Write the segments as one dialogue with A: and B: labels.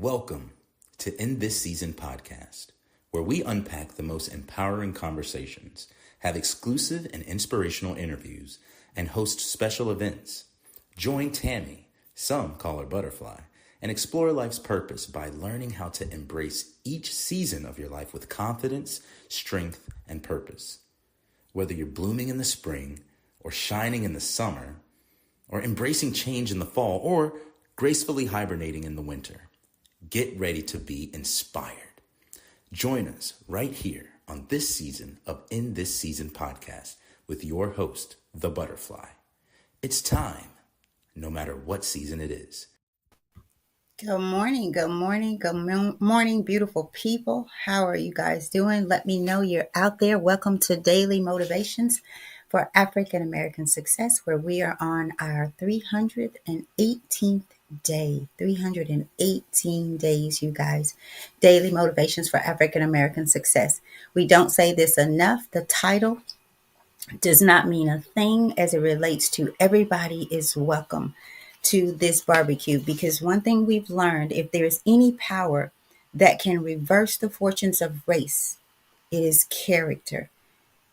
A: Welcome to In This Season podcast, where we unpack the most empowering conversations, have exclusive and inspirational interviews, and host special events. Join Tammy, some call her Butterfly, and explore life's purpose by learning how to embrace each season of your life with confidence, strength, and purpose. Whether you're blooming in the spring, or shining in the summer, or embracing change in the fall, or gracefully hibernating in the winter, get ready to be inspired. Join us right here on this season of In This Season podcast with your host, The Butterfly. It's time, no matter what season it is.
B: Good morning, beautiful people. How are you guys doing? Let me know you're out there. Welcome to Daily Motivations for African American Success, where we are on our 318th day. 318 days, you guys. Daily Motivations for African American Success. We don't say this enough. The title does not mean a thing as it relates to everybody is welcome to this barbecue, because one thing we've learned, if there's any power that can reverse the fortunes of race, it is character,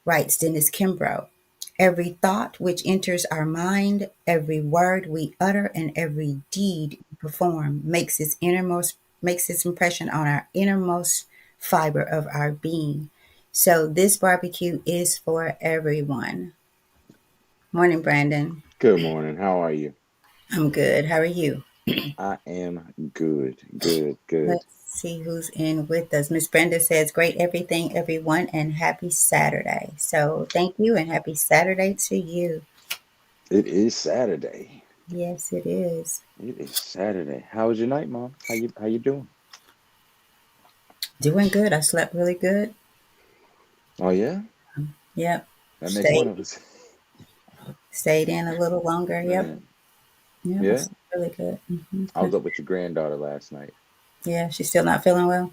B: writes Dennis Kimbrough. Every thought which enters our mind, every word we utter, and every deed we perform makes its impression on our innermost fiber of our being. So this barbecue is for everyone. Morning, Brandon.
C: Good morning. How are you?
B: I'm good. How are you?
C: I am good.
B: Let's see who's in with us. Miss Brenda says, great everything, everyone, and happy Saturday. So thank you and happy Saturday to you.
C: It is Saturday.
B: Yes, it is.
C: It is Saturday. How was your night, Mom? How you doing?
B: Doing good. I slept really good.
C: Oh yeah?
B: Yep.
C: That makes one of us.
B: Stayed in a little longer. Yep.
C: Man.
B: Yeah, I
C: Yeah?
B: slept really good.
C: I was up with your granddaughter last night.
B: Yeah, she's still not feeling well.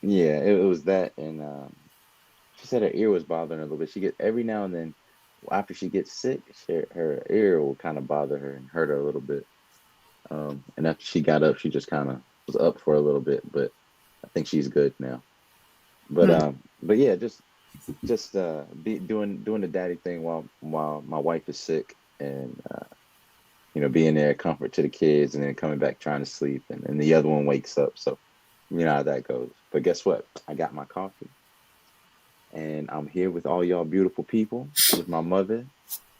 C: Yeah, it was that, and she said her ear was bothering her a little bit. She get every now and then after she gets sick, her ear will kind of bother her and hurt her a little bit. And after she got up, she just kind of was up for a little bit, but I think she's good now. But yeah, just be doing the daddy thing while my wife is sick, and being there comfort to the kids, and then coming back trying to sleep, and the other one wakes up. So you know how that goes. But guess what? I got my coffee, and I'm here with all y'all beautiful people, with my mother,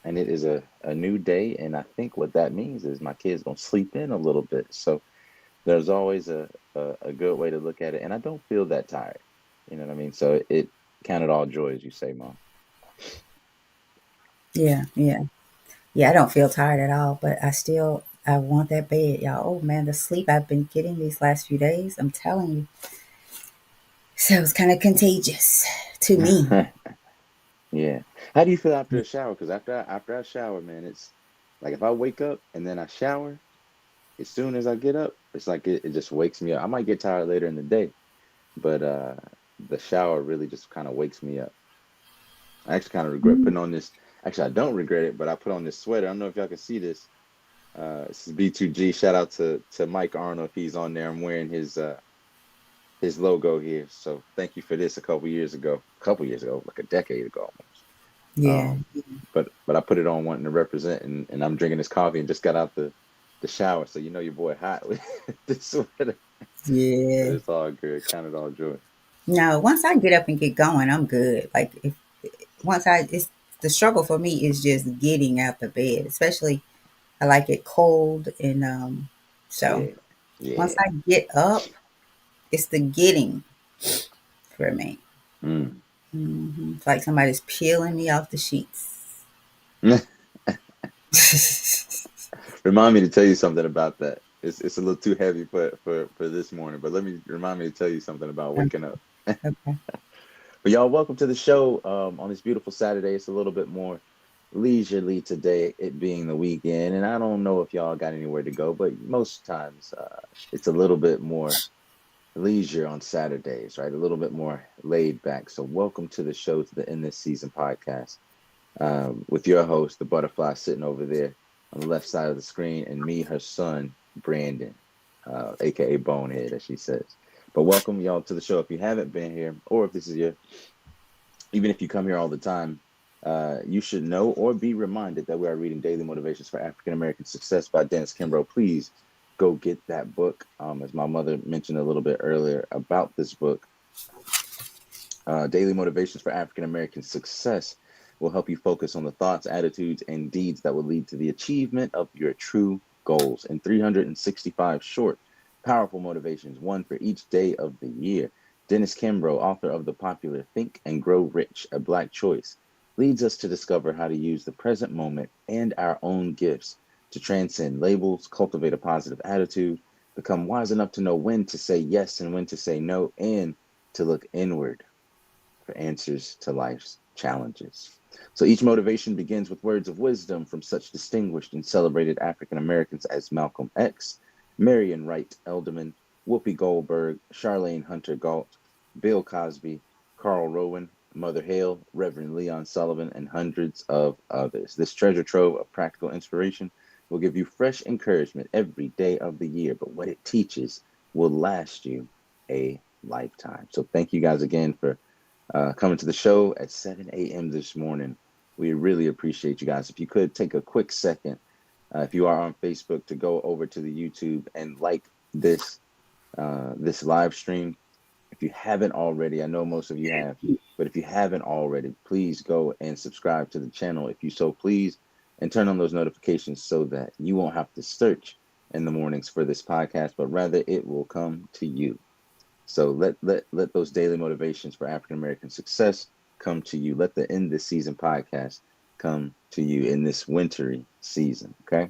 C: and it is a new day. And I think what that means is my kids gonna sleep in a little bit. So there's always a good way to look at it, and I don't feel that tired. You know what I mean? So it count it all joy, as you say, Mom.
B: Yeah. I don't feel tired at all, but I want that bed, y'all. Oh man, the sleep I've been getting these last few days, I'm telling you. So it's kind of contagious to me.
C: Yeah. How do you feel after a shower? Because after I shower, man, it's like if I wake up and then I shower, as soon as I get up, it's like it just wakes me up. I might get tired later in the day, but the shower really just kind of wakes me up. I actually kind of regret putting on this. Actually, I don't regret it, but I put on this sweater. I don't know if y'all can see this. This is B2G. Shout out to Mike Arnold if he's on there. I'm wearing his logo here. So thank you for this a couple years ago, like a decade ago almost.
B: Yeah.
C: But I put it on wanting to represent, and I'm drinking this coffee and just got out the shower. So you know your boy hot with this sweater.
B: Yeah.
C: It's all good. Count it all joy.
B: No, once I get up and get going, I'm good. Like if once I it's the struggle for me is just getting out the bed, especially I like it cold and so
C: Yeah.
B: once
C: Yeah.
B: I get up, it's the getting for me.
C: Mm.
B: It's like somebody's peeling me off the sheets.
C: Remind me to tell you something about that. It's a little too heavy for this morning, but let me remind me to tell you something about waking up.
B: Okay.
C: But y'all, welcome to the show on this beautiful Saturday. It's a little bit more leisurely today, it being the weekend, and I don't know if y'all got anywhere to go, but most times it's a little bit more leisure on Saturdays, right? A little bit more laid back. So welcome to the show, to the In This Season podcast, with your host, the Butterfly, sitting over there on the left side of the screen, and me, her son, Brandon. aka Bonehead, as she says. But welcome y'all to the show. If you haven't been here, or if this is even if you come here all the time, you should know or be reminded that we are reading Daily Motivations for African American Success by Dennis Kimbro. Please go get that book. As my mother mentioned a little bit earlier about this book, Daily Motivations for African American Success will help you focus on the thoughts, attitudes, and deeds that will lead to the achievement of your true goals in 365 short, powerful motivations, one for each day of the year. Dennis Kimbro, author of the popular Think and Grow Rich, A Black Choice, leads us to discover how to use the present moment and our own gifts to transcend labels, cultivate a positive attitude, become wise enough to know when to say yes and when to say no, and to look inward for answers to life's challenges. So each motivation begins with words of wisdom from such distinguished and celebrated African Americans as Malcolm X, Marion Wright Edelman, Whoopi Goldberg, Charlene Hunter Galt, Bill Cosby, Carl Rowan, Mother Hale, Reverend Leon Sullivan, and hundreds of others. This treasure trove of practical inspiration will give you fresh encouragement every day of the year, but what it teaches will last you a lifetime. So thank you guys again for coming to the show at 7 a.m. this morning. We really appreciate you guys. If you could take a quick second, if you are on Facebook, to go over to the YouTube and like this this live stream. If you haven't already, I know most of you have, but if you haven't already, please go and subscribe to the channel if you so please, and turn on those notifications so that you won't have to search in the mornings for this podcast, but rather it will come to you. So let those daily motivations for African American success come to you. Let the End This Season podcast come to you in this wintry season. Okay.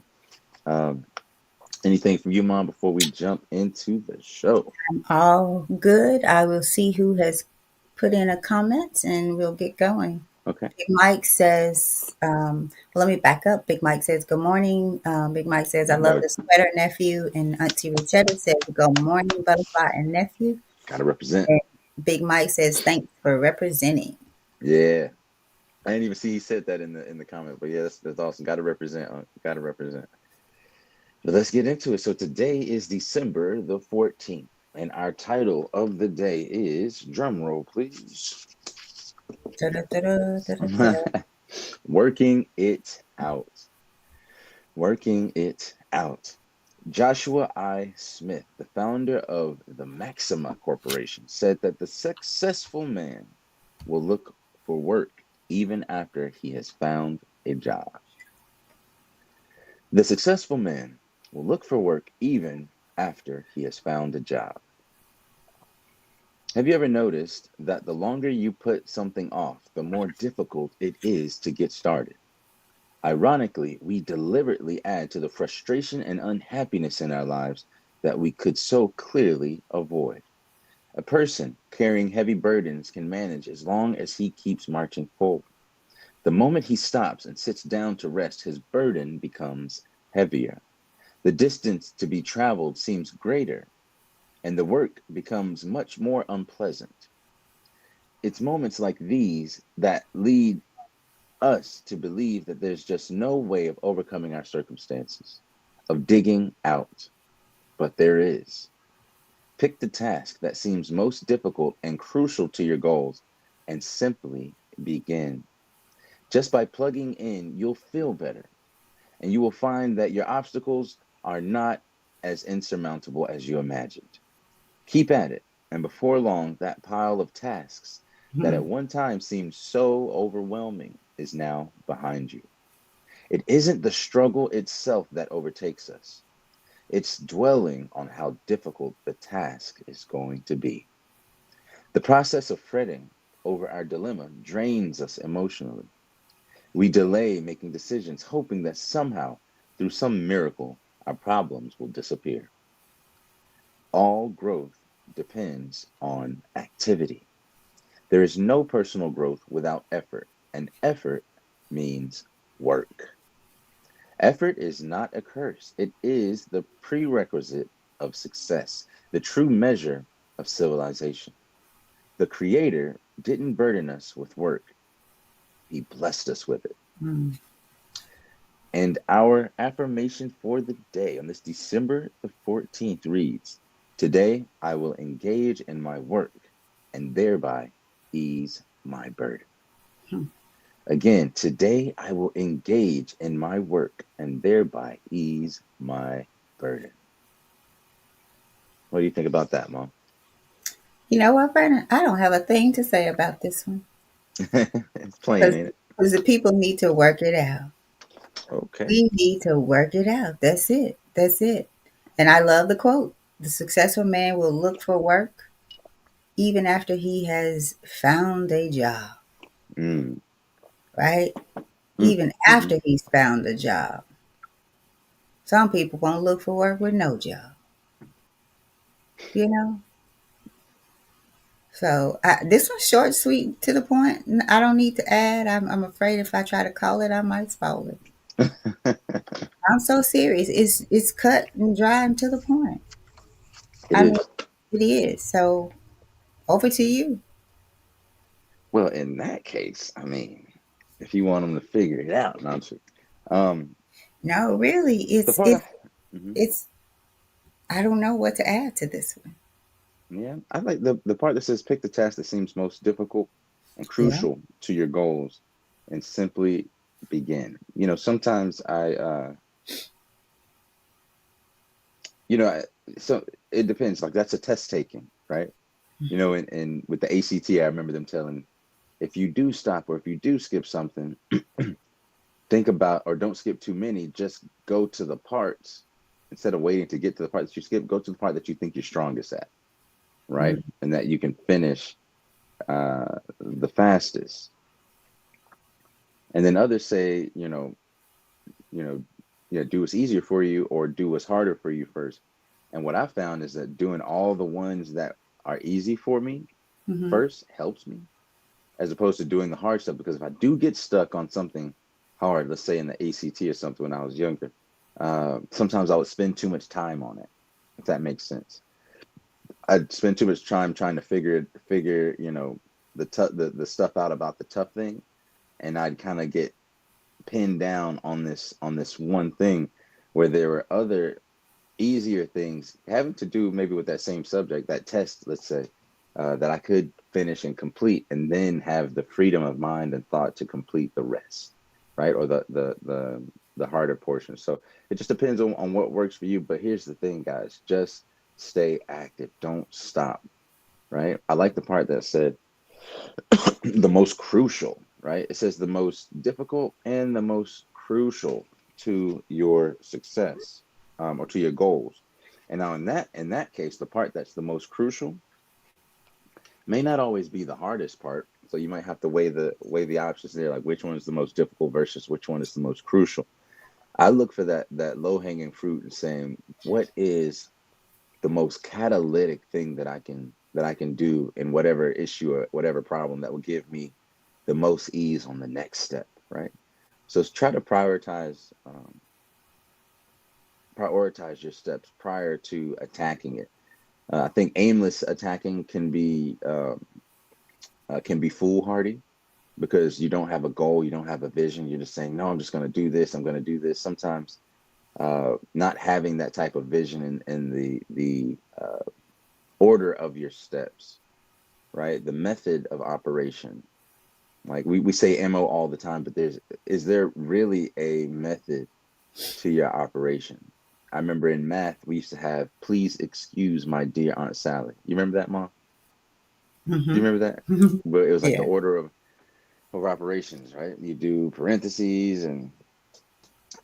C: Anything from you, Mom, before we jump into the show?
B: All good. I will see who has put in a comment and we'll get going.
C: Okay.
B: Big Mike says, let me back up. Big Mike says, good morning. Big Mike says, I love the sweater, nephew. And Auntie Richetta says, good morning, butterfly and nephew.
C: Gotta represent.
B: And Big Mike says, thanks for representing.
C: Yeah. I didn't even see he said that in the comment, but yeah, that's awesome. Gotta represent. Gotta represent. But let's get into it. So today is December the 14th, and our title of the day is, drum roll, please. Working it out. Working it out. Joshua I. Smith, the founder of the Maxima Corporation, said that the successful man will look for work even after he has found a job. The successful man will look for work even after he has found a job. Have you ever noticed that the longer you put something off, the more difficult it is to get started? Ironically, we deliberately add to the frustration and unhappiness in our lives that we could so clearly avoid. A person carrying heavy burdens can manage as long as he keeps marching forward. The moment he stops and sits down to rest, his burden becomes heavier. The distance to be traveled seems greater, and the work becomes much more unpleasant. It's moments like these that lead us to believe that there's just no way of overcoming our circumstances, of digging out. But there is. Pick the task that seems most difficult and crucial to your goals and simply begin. Just by plugging in, you'll feel better, and you will find that your obstacles are not as insurmountable as you imagined. Keep at it, and before long, that pile of tasks that at one time seemed so overwhelming is now behind you. It isn't the struggle itself that overtakes us. It's dwelling on how difficult the task is going to be. The process of fretting over our dilemma drains us emotionally. We delay making decisions, hoping that somehow, through some miracle, our problems will disappear. All growth depends on activity. There is no personal growth without effort, and effort means work. Effort is not a curse. It is the prerequisite of success, the true measure of civilization. The Creator didn't burden us with work. He blessed us with it. And our affirmation for the day on this December the 14th reads, "Today I will engage in my work and thereby ease my burden."
B: Hmm.
C: Again, today I will engage in my work and thereby ease my burden. What do you think about that, Mom?
B: You know what, Brandon? I don't have a thing to say about this one
C: It's plain,
B: because
C: ain't it?
B: the people need to work it out.
C: Okay.
B: We need to work it out. That's it. That's it. And I love the quote: "The successful man will look for work even after he has found a job."
C: Mm,
B: Right?
C: mm,
B: Even
C: mm,
B: after he's found a job. Some people won't look for work with no job, you know? So this one's short, sweet, to the point. I don't need to add. I'm afraid if I try to call it, I might spoil it.
C: mm.
B: I'm so serious. It's cut and dry and to the point.
C: It
B: I mean,
C: is.
B: it is. So over to you.
C: Well, in that case, I mean, if you want them to figure it out, not to. Um,
B: No, really,
C: the
B: it's
C: part
B: it's
C: I, mhm.
B: it's. I don't know what to add to this one.
C: Yeah, I like the part that says pick the task that seems most difficult and
B: Yeah.
C: crucial to your goals and simply begin. Sometimes so it depends. Like that's a test taking, right? And with the ACT, I remember them telling if you do stop or if you do skip something, think about or don't skip too many, just go to the parts instead of waiting to get to the part that you skip, go to the part that you think you're strongest at, right?
B: Mhm.
C: And that you can finish the fastest. And then others say, you know, do what's easier for you or do what's harder for you first. And what I found is that doing all the ones that are easy for me
B: Mhm.
C: first helps me, as opposed to doing the hard stuff. Because if I do get stuck on something hard, let's say in the ACT or something when I was younger, sometimes I would spend too much time on it, if that makes sense. I'd spend too much time trying to figure, the stuff out about the tough thing, and I'd kind of get pinned down on this one thing where there were other easier things having to do maybe with that same subject, that test, let's say, that I could finish and complete, and then have the freedom of mind and thought to complete the rest, right? Or the harder portion. So it just depends on what works for you. But here's the thing, guys, just stay active. Don't stop, right? I like the part that said the most crucial, right? It says the most difficult and the most crucial to your success, or to your goals. And now in that case, the part that's the most crucial may not always be the hardest part. So you might have to weigh the options there, like which one is the most difficult versus which one is the most crucial. I look for that low hanging fruit and saying, what is the most catalytic thing that I can do in whatever issue or whatever problem that will give me the most ease on the next step, right? So try to prioritize your steps prior to attacking it. I think aimless attacking can be foolhardy because you don't have a goal, you don't have a vision. You're just saying, no, I'm just going to do this. I'm going to do this. Sometimes not having that type of vision in the order of your steps, right? The method of operation. Like we say MO all the time, but is there really a method to your operation? I remember in math we used to have please excuse my dear Aunt Sally. You remember that, Mom? Do you
B: Mhm.
C: remember that? But it was like the
B: Yeah.
C: order of operations, right? You do parentheses and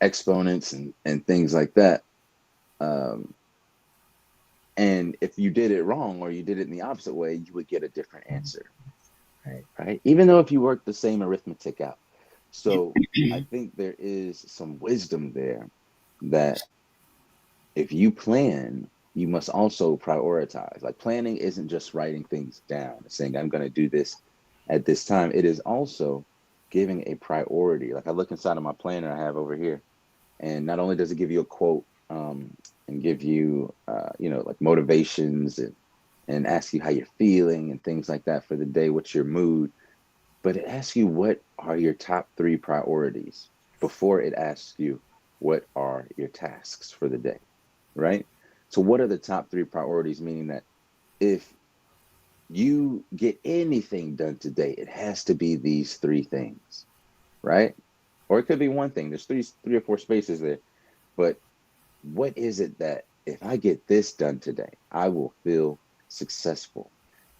C: exponents and things like that. Um, and if you did it wrong or you did it in the opposite way, you would get a different answer,
B: Right.
C: right? Even though if you work the same arithmetic out. So I think there is some wisdom there that if you plan, you must also prioritize. Like planning isn't just writing things down and saying, I'm going to do this at this time. It is also giving a priority. Like I look inside of my planner I have over here, and not only does it give you a quote, and give you, like motivations and ask you how you're feeling and things like that for the day, what's your mood, but it asks you what are your top three priorities before it asks you, what are your tasks for the day, right? So what are the top three priorities? Meaning that if you get anything done today, it has to be these three things, right? Or it could be one thing. There's three or four spaces there. But what is it that if I get this done today, I will feel successful?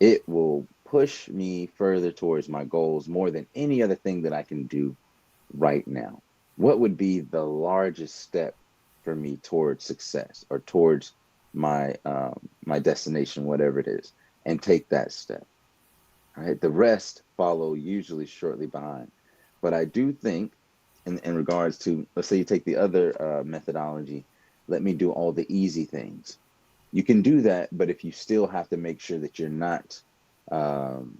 C: It will push me further towards my goals more than any other thing that I can do right now. What would be the largest step for me towards success or towards my destination, whatever it is, and take that step. Right? The rest follow usually shortly behind. But I do think, in regards to, let's say you take the other methodology, let me do all the easy things. You can do that, but if you still have to make sure that um,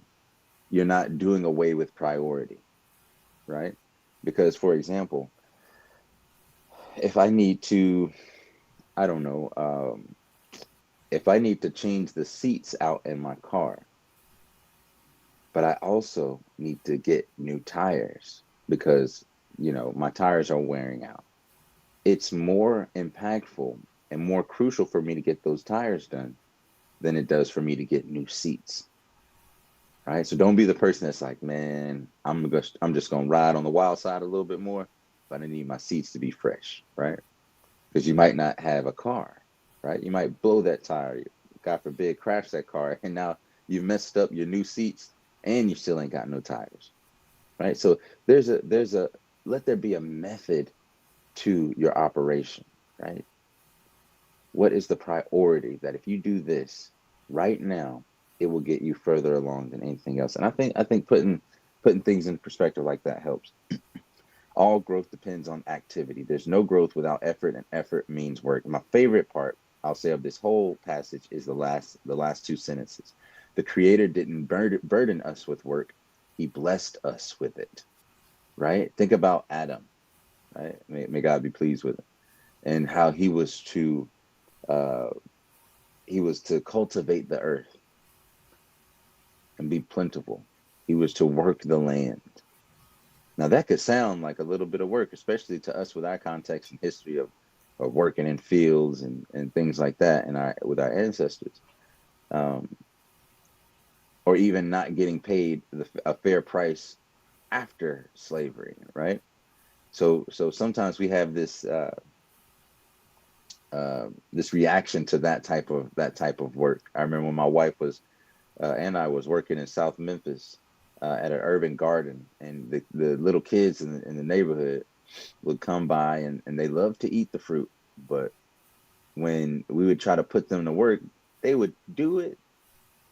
C: you're not doing away with priority, right? Because, for example, if I need to, I don't know, if I need to change the seats out in my car, but I also need to get new tires because, my tires are wearing out. It's more impactful and more crucial for me to get those tires done than it does for me to get new seats. Right? So don't be the person that's like, man, I'm just gonna ride on the wild side a little bit more, but I need my seats to be fresh, right? Because you might not have a car, right? You might blow that tire, God forbid, crash that car, and now you've messed up your new seats and you still ain't got no tires, right? So there's a let there be a method to your operation, right? What is the priority that if you do this right now, it will get you further along than anything else? And I think putting things in perspective like that helps. All growth depends on activity. There's no growth without effort, and effort means work. My favorite part, I'll say, of this whole passage is the last two sentences. The Creator didn't burden us with work; He blessed us with it. Right? Think about Adam. Right? May God be pleased with him, and how uh, he was to cultivate the earth and be plentiful. He was to work the land. Now that could sound like a little bit of work, especially to us with our context and history of working in fields and things like that, and with our ancestors, um, or even not getting paid a fair price after slavery, right? So sometimes we have this reaction to that type of work. I remember when my wife was and I was working in South Memphis at an urban garden, and the little kids in the neighborhood would come by and they love to eat the fruit, but when we would try to put them to work, they would do it.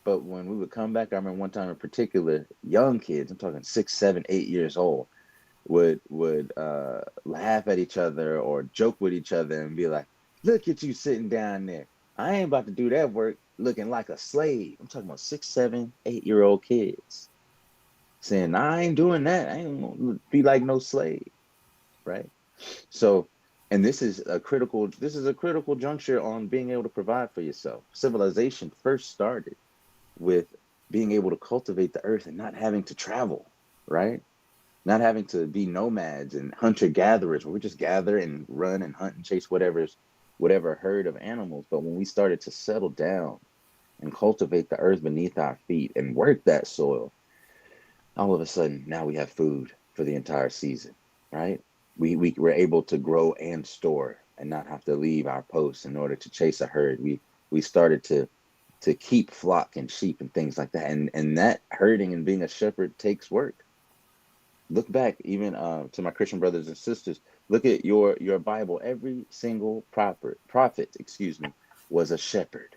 C: But when we would come back, I remember one time in particular, young kids, I'm talking 6, 7, 8 years old, would laugh at each other or joke with each other and be like, "Look at you sitting down there. I ain't about to do that work looking like a slave." I'm talking about 6, 7, 8-year-old kids saying, "I ain't doing that. I ain't gonna be like no slave," right? So, and this is a critical juncture on being able to provide for yourself. Civilization first started with being able to cultivate the earth and not having to travel, right? Not having to be nomads and hunter gatherers where we just gather and run and hunt and chase whatever herd of animals. But when we started to settle down and cultivate the earth beneath our feet and work that soil, all of a sudden now we have food for the entire season, right? We were able to grow and store and not have to leave our posts in order to chase a herd. We started to keep flock and sheep and things like that. And that herding and being a shepherd takes work. Look back even to my Christian brothers and sisters. Look at your Bible. Every single prophet, excuse me, was a shepherd.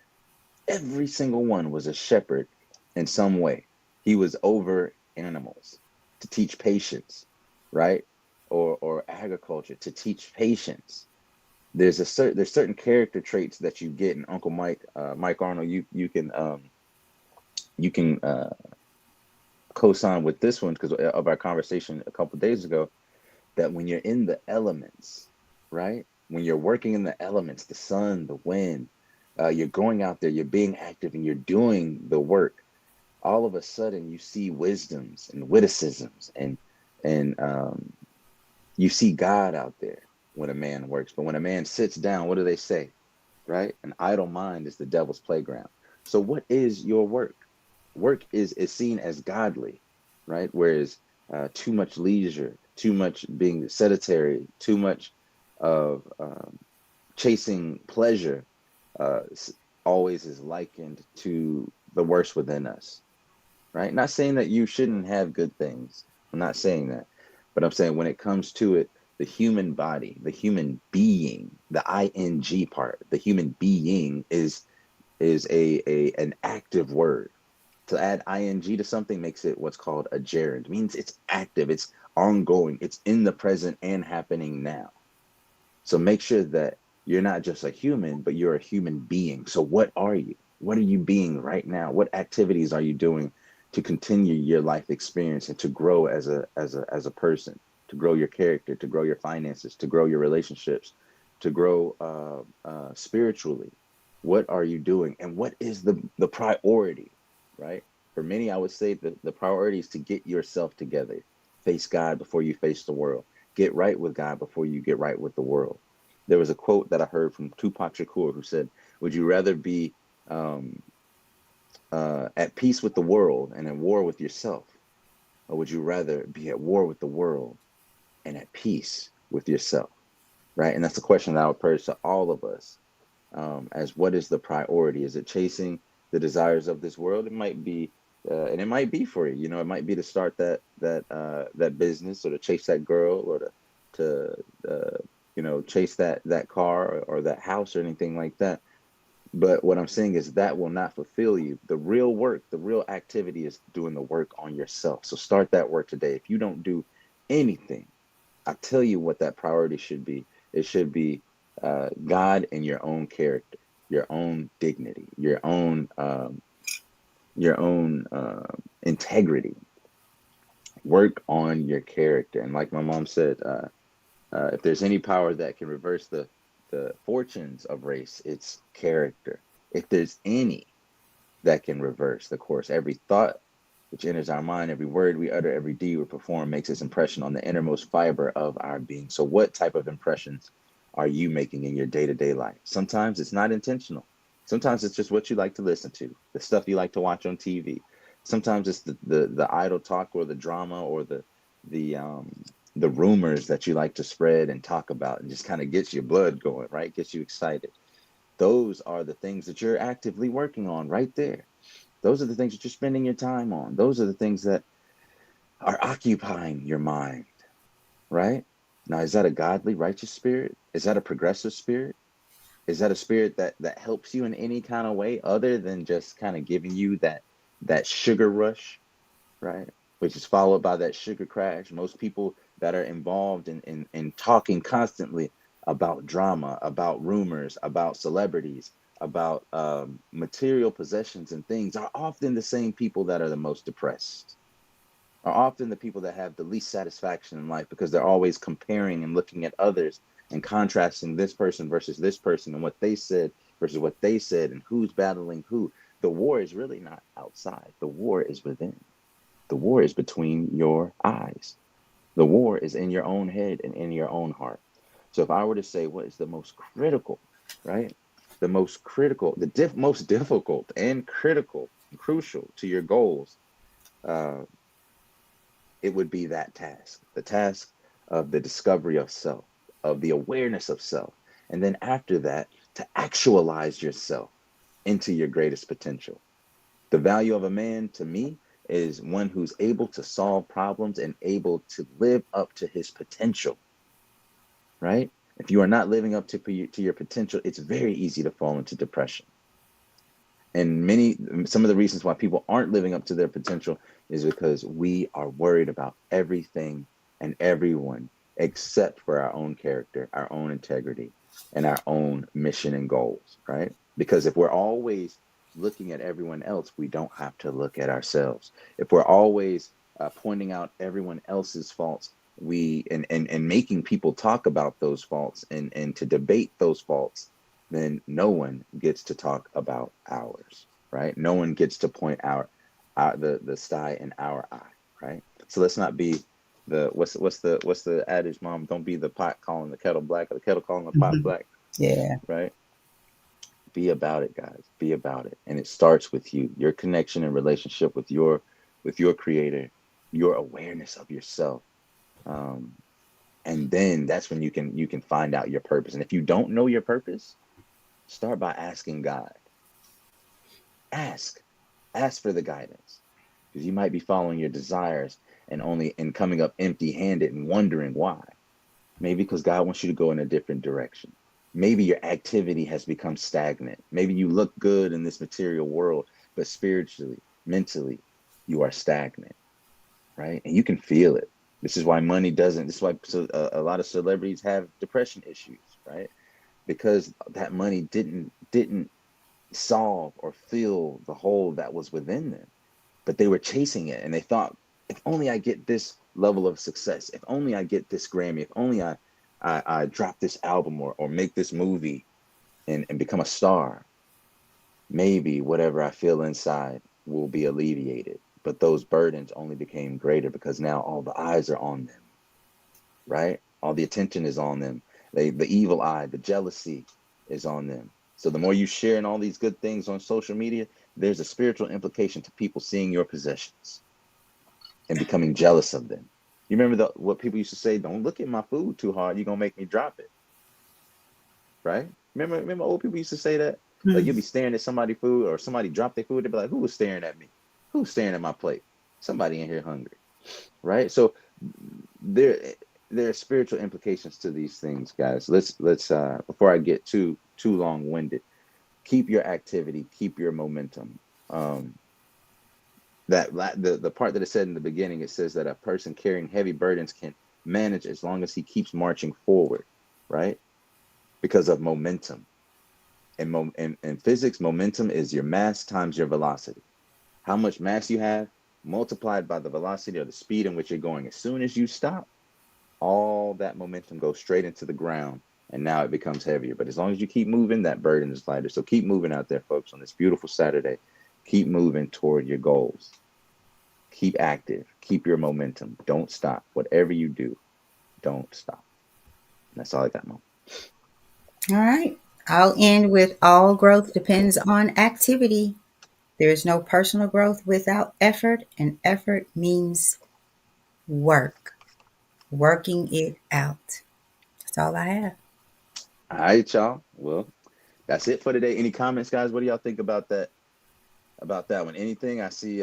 C: Every single one was a shepherd in some way. He was over animals to teach patience, right? Or agriculture to teach patience. There's certain character traits that you get in Uncle Mike Arnold. You can co-sign with this one because of our conversation a couple of days ago, that when you're in the elements, right? When you're working in the elements, the sun, the wind, you're going out there, you're being active, and you're doing the work. All of a sudden, you see wisdoms and witticisms and You see God out there when a man works, but when a man sits down, what do they say? Right? An idle mind is the devil's playground. So what is your work? Work is seen as godly, right? Whereas too much leisure, too much being sedentary, too much of chasing pleasure uh, always is likened to the worst within us, right? Not saying that you shouldn't have good things. I'm not saying that. But I'm saying when it comes to it, the human body, the human being, the ing part, the human being is a an active word. To add ing to something makes it what's called a gerund. It means it's active, it's ongoing, it's in the present and happening now. So make sure that you're not just a human, but you're a human being. So what are you? What are you being right now? What activities are you doing to continue your life experience and to grow as a person, to grow your character, to grow your finances, to grow your relationships, to grow spiritually? What are you doing? And what is the priority, right? For many, I would say the priority is to get yourself together. Face God before you face the world. Get right with God before you get right with the world. There was a quote that I heard from Tupac Shakur who said, "Would you rather be um, at peace with the world and at war with yourself, or would you rather be at war with the world and at peace with yourself?" Right, and that's a question that I would pose to all of us, as what is the priority? Is it chasing the desires of this world? It might be, and it might be for you. You know, it might be to start that business, or to chase that girl, or to chase that car, or that house, or anything like that. But what I'm saying is that will not fulfill you. The real work, the real activity is doing the work on yourself. So start that work today. If you don't do anything, I tell you what that priority should be. It should be God and your own character, your own dignity, your own integrity. Work on your character. And like my mom said, if there's any power that can reverse the fortunes of race, it's character. If there's any that can reverse the course, every thought which enters our mind, every word we utter, every deed we perform makes its impression on the innermost fiber of our being. So, what type of impressions are you making in your day to day life? Sometimes it's not intentional. Sometimes it's just what you like to listen to, the stuff you like to watch on TV. Sometimes it's the idle talk, or the drama, or the the rumors that you like to spread and talk about, and just kind of gets your blood going, right? Gets you excited. Those are the things that you're actively working on right there. Those are the things that you're spending your time on. Those are the things that are occupying your mind, right? Now, is that a godly, righteous spirit? Is that a progressive spirit? Is that a spirit that helps you in any kind of way other than just kind of giving you that sugar rush, right? Which is followed by that sugar crash. Most people that are involved in talking constantly about drama, about rumors, about celebrities, about material possessions and things are often the same people that are the most depressed, are often the people that have the least satisfaction in life, because they're always comparing and looking at others and contrasting this person versus this person, and what they said versus what they said, and who's battling who. The war is really not outside, the war is within. The war is between your eyes. The war is in your own head and in your own heart. So if I were to say what is the most critical, right? The most critical, most difficult and critical, crucial to your goals, uh, it would be that task, the task of the discovery of self, of the awareness of self. And then after that, to actualize yourself into your greatest potential. The value of a man to me is one who's able to solve problems and able to live up to his potential, right? If you are not living up to your potential, it's very easy to fall into depression. And some of the reasons why people aren't living up to their potential is because we are worried about everything and everyone except for our own character, our own integrity, and our own mission and goals, right? Because if we're always looking at everyone else, we don't have to look at ourselves. If we're always pointing out everyone else's faults, and making people talk about those faults, and to debate those faults, then no one gets to talk about ours, right? No one gets to point out the sty in our eye, right? So let's not be The what's the adage, mom? Don't be the pot calling the kettle black, or the kettle calling the pot
B: Mhm.
C: black,
B: Yeah.
C: right? Be about it, guys. Be about it. And it starts with you, your connection and relationship with your creator, your awareness of yourself. Um, and then that's when you can find out your purpose. And if you don't know your purpose, start by asking God. Ask. Ask for the guidance. Because you might be following your desires and coming up empty-handed and wondering why. Maybe because God wants you to go in a different direction. Maybe your activity has become stagnant. Maybe you look good in this material world, but spiritually, mentally, you are stagnant, right? And you can feel it. This is why money doesn't, this is why a lot of celebrities have depression issues, right? Because that money didn't solve or fill the hole that was within them, but they were chasing it and they thought, if only I get this level of success, if only I get this Grammy, if only I drop this album or make this movie and become a star, maybe whatever I feel inside will be alleviated. But those burdens only became greater because now all the eyes are on them, right? All the attention is on them. The evil eye, the jealousy is on them. So the more you share in all these good things on social media, there's a spiritual implication to people seeing your possessions and becoming jealous of them. You remember what people used to say? Don't look at my food too hard. You're gonna make me drop it, right? Remember old people used to say that? Like you'll
B: Mm.
C: be staring at somebody's food or somebody drop their food, they'd be like, who was staring at me? Who's staring at my plate? Somebody in here hungry, right? So there there are spiritual implications to these things, guys. Let's before I get too long-winded, keep your activity, keep your momentum. Um, the part that it said in the beginning, it says that a person carrying heavy burdens can manage as long as he keeps marching forward, right? Because of momentum. In physics, momentum is your mass times your velocity. How much mass you have multiplied by the velocity or the speed in which you're going. As soon as you stop, all that momentum goes straight into the ground and now it becomes heavier. But as long as you keep moving, that burden is lighter. So keep moving out there, folks, on this beautiful Saturday. Keep moving toward your goals. Keep active. Keep your momentum. Don't stop. Whatever you do, don't stop. And that's all I got, Mom.
B: All right. I'll end with all growth depends on activity. There is no personal growth without effort, and effort means work, working it out. That's all I have.
C: All right, y'all. Well, that's it for today. Any comments, guys? What do y'all think about that? About that one? Anything? I see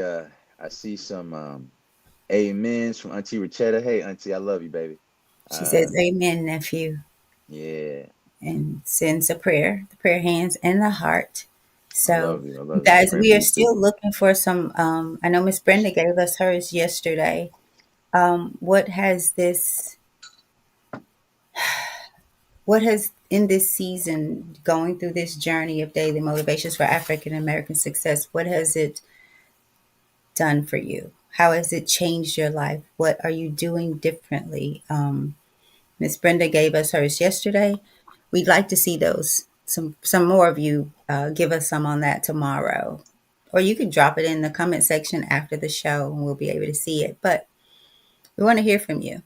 C: some amens from Auntie Richetta. Hey, Auntie, I love you, baby.
B: She
C: Uh,
B: says, Amen, nephew,
C: yeah,
B: and sends a prayer, the prayer hands and the heart.
C: I
B: So,
C: love you. I
B: you
C: love you. I'm
B: guys,
C: praying
B: we
C: for
B: are
C: you too.
B: still looking for some. I know Miss Brenda gave us hers yesterday. What has this, what has in this season, going through this journey of daily motivations for African American success, what has it done for you? How has it changed your life? What are you doing differently? Miss Brenda gave us hers yesterday. We'd like to see those. Some more of you give us some on that tomorrow, or you can drop it in the comment section after the show, and we'll be able to see it. But we want to hear from you.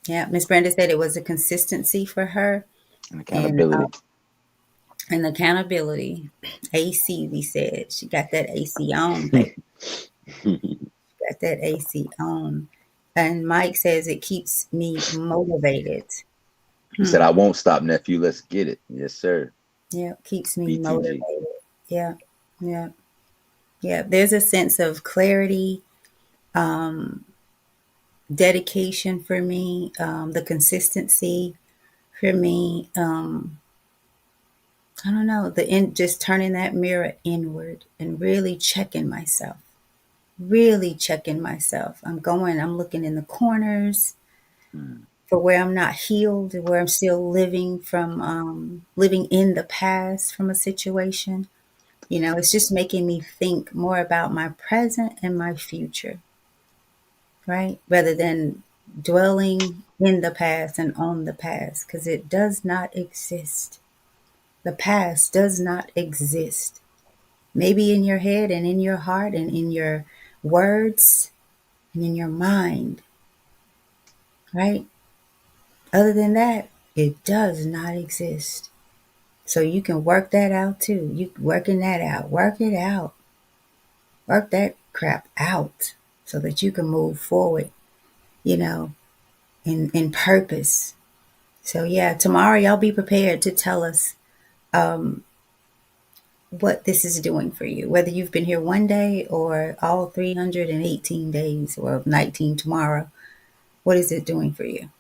B: Yeah, Miss Brenda said it was a consistency for her,
C: And
B: and
C: accountability.
B: and accountability. AC, we said she got that AC on, baby. Got that AC on. And Mike says it keeps me motivated.
C: He said,
B: Hmm.
C: I won't stop, nephew. Let's get it. Yes, sir.
B: Yeah, keeps me
C: BTG.
B: motivated. Yeah, yeah, yeah. There's a sense of clarity, um, dedication for me, the consistency for me. I don't know, just turning that mirror inward and really checking myself. Really checking myself. I'm looking in the corners
C: Mm.
B: for where I'm not healed, where I'm still living from living in the past from a situation. You know, it's just making me think more about my present and my future, right? Rather than dwelling in the past and on the past, because it does not exist. The past does not exist. Maybe in your head and in your heart and in your words and in your mind, right? Other than that, it does not exist. So you can work that out too. You working that out. Work it out. Work that crap out so that you can move forward, you know, in purpose. So yeah, tomorrow y'all be prepared to tell us um, what this is doing for you, whether you've been here one day or all 318 days or 19 tomorrow. What is it doing for you?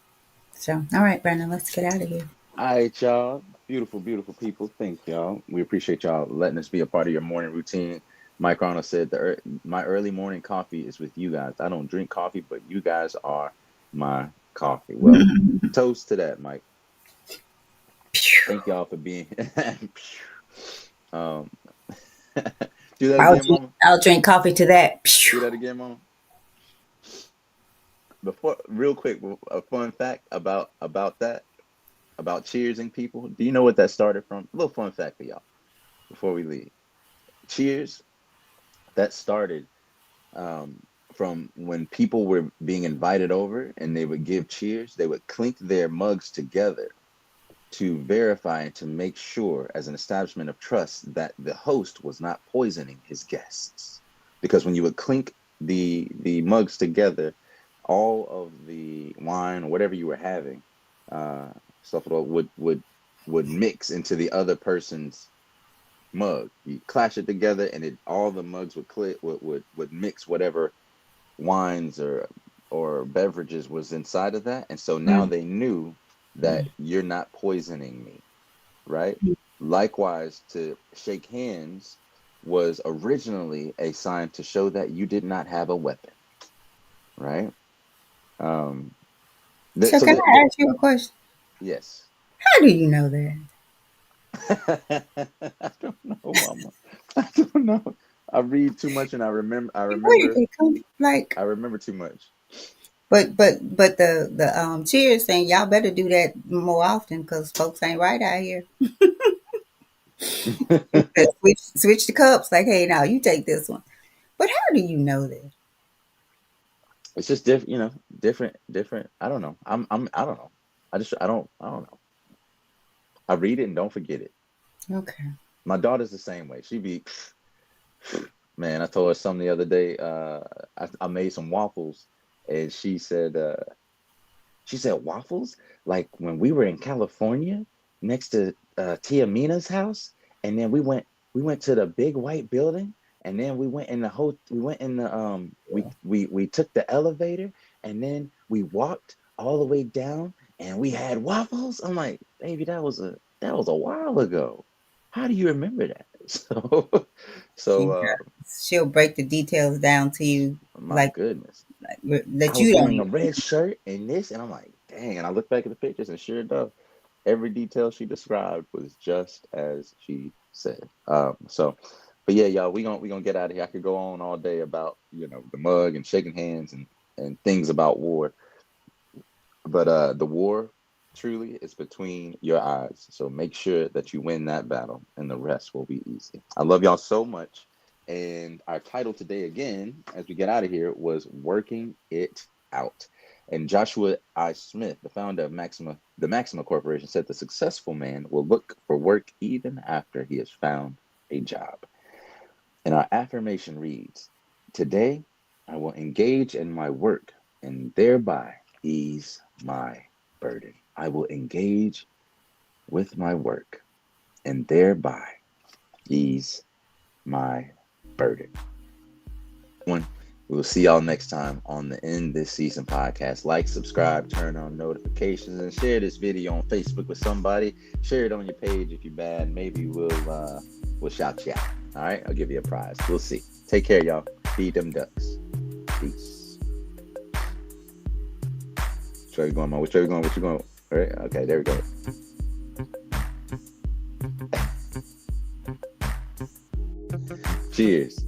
B: So, all right, Brandon, let's get out of here.
C: All right, y'all. Beautiful, beautiful people. Thank y'all. We appreciate y'all letting us be a part of your morning routine. Mike Ronald said, my early morning coffee is with you guys. I don't drink coffee, but you guys are my coffee. Well, toast to that, Mike. Thank y'all for being um do that again, Mama.
B: I'll drink coffee to that.
C: Do that again, Mama. Before, real quick, a fun fact about that, about cheersing people. Do you know what that started from? A little fun fact for y'all before we leave. Cheers, that started from when people were being invited over and they would give cheers. They would clink their mugs together to verify and to make sure, as an establishment of trust, that the host was not poisoning his guests. Because when you would clink the mugs together, all of the wine or whatever you were having, stuff would mix into the other person's mug. You clash it together, and all the mugs would mix whatever wines or beverages was inside of that. And so now they knew that you're not poisoning me, right? Likewise, to shake hands was originally a sign to show that you did not have a weapon, right?
B: So can I ask you a question?
C: Yes.
B: How do you know that?
C: I don't know, Mama. I don't know. I read too much, and I remember.
B: Like,
C: I remember too much.
B: But the cheers saying y'all better do that more often because folks ain't right out here. switch the cups. Like, hey, now you take this one. But how do you know that?
C: It's just different, different. I don't know. I don't know. I don't know. I read it and don't forget it.
B: Okay.
C: My daughter's the same way. She be, man. I told her something the other day. I made some waffles, and she said waffles, like when we were in California next to Tia Mina's house, and then we went to the big white building, and then we went in the we took the elevator, and then we walked all the way down, and we had waffles. I'm like, baby, that was a while ago. How do you remember that? So
B: She'll break the details down to you,
C: my goodness.
B: that
C: I
B: you
C: was
B: don't
C: wearing a
B: even.
C: red shirt and this, and I'm like, dang. And I look back at the pictures, and sure enough, every detail she described was just as she said. But yeah, y'all, we gonna get out of here. I could go on all day about the mug and shaking hands and things about war, but the war truly is between your eyes. So make sure that you win that battle, and the rest will be easy. I love y'all so much. And our title today, again, as we get out of here, was Working It Out. And Joshua I. Smith, the founder of the Maxima Corporation, said the successful man will look for work even after he has found a job. And our affirmation reads, today I will engage in my work and thereby ease my burden. I will engage with my work and thereby ease my burden. We will see y'all next time on the End This Season podcast. Like, subscribe, turn on notifications, and share this video on Facebook with somebody. Share it on your page if you're bad. Maybe we'll shout you out. All right, I'll give you a prize. We'll see. Take care, y'all. Feed them ducks. Peace. Which way you going, man? Which way you going? What you going? All right. Okay, there we go. Cheers.